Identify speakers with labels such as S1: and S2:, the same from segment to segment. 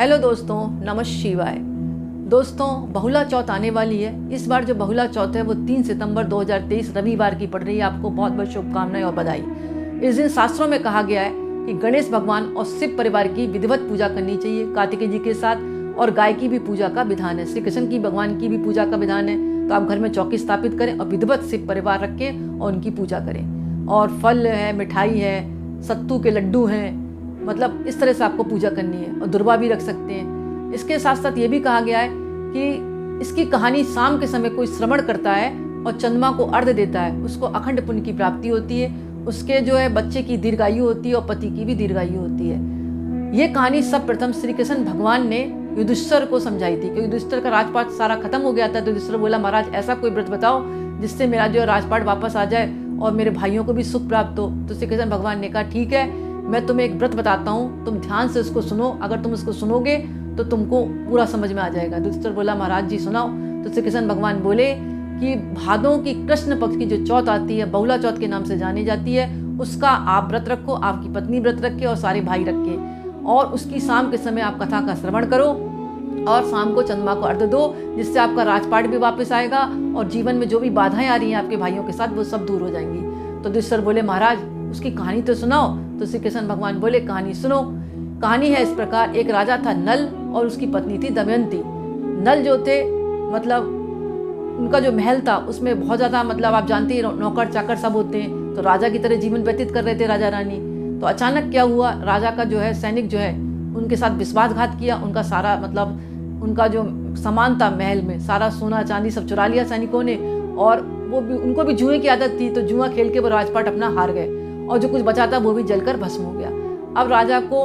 S1: Hello दोस्तों, नमः शिवाय। दोस्तों, बहुला चौथ आने वाली है। इस बार जो बहुला चौथ है वो 3 सितंबर 2023 रविवार की पड़ रही है। आपको बहुत बहुत शुभकामनाएं और बधाई। इस दिन शास्त्रों में कहा गया है कि गणेश भगवान और शिव परिवार की विधिवत पूजा करनी चाहिए कार्तिकेय जी के साथ, और गाय की भी पूजा का विधान है। श्री कृष्ण की भगवान की भी पूजा का विधान है। तो आप घर में चौकी स्थापित करें और विधिवत शिव परिवार रखें और उनकी पूजा करें। और फल है, मिठाई है, सत्तू के लड्डू हैं, मतलब इस तरह से आपको पूजा करनी है। और दुर्वा भी रख सकते हैं। इसके साथ साथ ये भी कहा गया है कि इसकी कहानी शाम के समय कोई श्रवण करता है और चंद्रमा को अर्घ्य देता है, उसको अखंड पुण्य की प्राप्ति होती है। उसके जो है बच्चे की दीर्घायु होती है और पति की भी दीर्घायु होती है। ये कहानी सब प्रथम श्री कृष्ण भगवान ने युधिष्ठिर को समझाई थी, क्योंकि युधिष्ठिर का राजपाट सारा खत्म हो गया था। तो युधिष्ठिर बोला, महाराज ऐसा कोई व्रत बताओ जिससे मेरा जो राजपाट वापस आ जाए और मेरे भाइयों को भी सुख प्राप्त हो। तो श्री कृष्ण भगवान ने कहा, ठीक है, मैं तुम्हें एक व्रत बताता हूँ, तुम ध्यान से उसको सुनो। अगर तुम उसको सुनोगे तो तुमको पूरा समझ में आ जाएगा। युधिष्ठिर बोला, महाराज जी सुनाओ। तो श्री कृष्ण भगवान बोले कि भादों की कृष्ण पक्ष की जो चौथ आती है, बहुला चौथ के नाम से जानी जाती है, उसका आप व्रत रखो, आपकी पत्नी व्रत रखे और सारे भाई रखे। और उसकी शाम के समय आप कथा का श्रवण करो और शाम को चंद्रमा को अर्घ्य दो, जिससे आपका राजपाट भी वापस आएगा और जीवन में जो भी बाधाएं आ रही हैं आपके भाइयों के साथ, वो सब दूर हो जाएंगी। तो युधिष्ठिर बोले, महाराज उसकी कहानी तो सुनाओ। तो श्री कृष्ण भगवान बोले, कहानी सुनो। कहानी है इस प्रकार। एक राजा था नल और उसकी पत्नी थी दमयंती। नल जो थे, मतलब उनका जो महल था उसमें बहुत ज़्यादा, मतलब आप जानते हैं नौकर चाकर सब होते हैं, तो राजा की तरह जीवन व्यतीत कर रहे थे राजा रानी। तो अचानक क्या हुआ, राजा का जो है सैनिक जो है उनके साथ विश्वासघात किया। उनका सारा, मतलब उनका जो सामान था महल में, सारा सोना चांदी सब चुरा लिया सैनिकों ने। और वो भी, उनको भी जुए की आदत थी, तो जुआ खेल के वो राजपाट अपना हार गए और जो कुछ बचा था वो भी जलकर भस्म हो गया। अब राजा को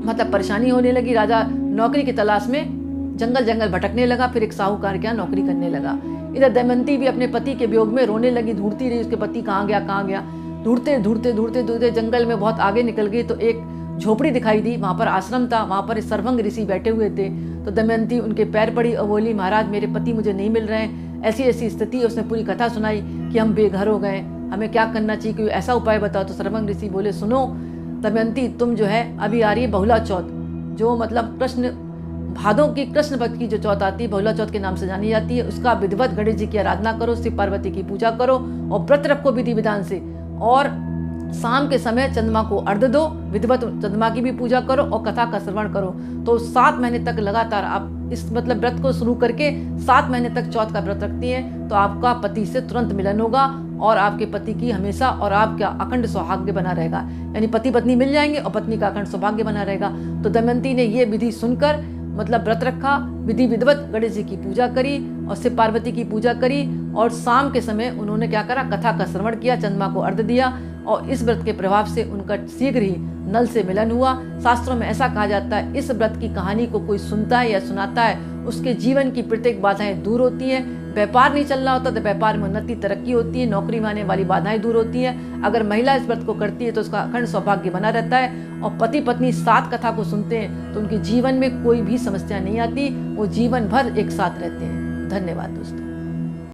S1: मतलब परेशानी होने लगी। राजा नौकरी की तलाश में जंगल जंगल भटकने लगा, फिर एक साहूकार के यहाँ नौकरी करने लगा। इधर दमयंती भी अपने पति के वियोग में रोने लगी, ढूंढती रही उसके पति कहाँ गया कहाँ गया। ढूंढते ढूंढते ढूंढते ढूंढते जंगल में बहुत आगे निकल गई तो एक झोपड़ी दिखाई दी। वहाँ पर आश्रम था, वहाँ पर सर्वंग ऋषि बैठे हुए थे। तो दमयंती उनके पैर पड़ी और बोली, महाराज मेरे पति मुझे नहीं मिल रहे हैं, ऐसी ऐसी स्थिति है। उसने पूरी कथा सुनाई कि हम बेघर हो गए, हमें क्या करना चाहिए, कोई ऐसा उपाय बताओ। तो सर्वंग ऋषि बोले, सुनो दमयंती, तुम जो है अभी आ रही है बहुला चौथ, जो मतलब कृष्ण भादों की कृष्ण पक्ष की जो चौथ आती है, बहुला चौथ के नाम से जानी जाती है। उसका विधिवत गणेश जी की आराधना करो, शिव पार्वती की पूजा करो और व्रत रखो विधि विधान से। और शाम के समय चंद्रमा को अर्घ्य दो, विधिवत चंद्रमा की भी पूजा करो और कथा का श्रवण करो। तो 7 महीने तक लगातार आप इस मतलब व्रत को शुरू करके 7 महीने तक चौथ का व्रत रखती हैं, तो आपका पति से तुरंत मिलन होगा और आपके पति की हमेशा और आपका अखंड सौभाग्य बना रहेगा। यानी पति पत्नी मिल जाएंगे और पत्नी का अखंड सौभाग्य बना रहेगा। तो दमयंती ने ये विधि सुनकर मतलब व्रत रखा, विधि विधिवत गणेश जी की पूजा करी और शिव पार्वती की पूजा करी। और शाम के समय उन्होंने क्या करा, कथा का श्रवण किया, चंद्रमा को अर्घ्य दिया। और इस व्रत के प्रभाव से उनका शीघ्र ही नल से मिलन हुआ। शास्त्रों में ऐसा कहा जाता है, इस व्रत की कहानी को कोई सुनता है या सुनाता है, उसके जीवन की प्रत्येक बाधाएं दूर होती हैं। व्यापार नहीं चल रहा होता तो व्यापार में उन्नति तरक्की होती है, नौकरी में आने वाली बाधाएं दूर होती हैं। अगर महिला इस व्रत को करती है तो उसका अखंड सौभाग्य बना रहता है। और पति पत्नी 7 कथा को सुनते हैं तो उनके जीवन में कोई भी समस्या नहीं आती, वो जीवन भर एक साथ रहते हैं। धन्यवाद दोस्तों।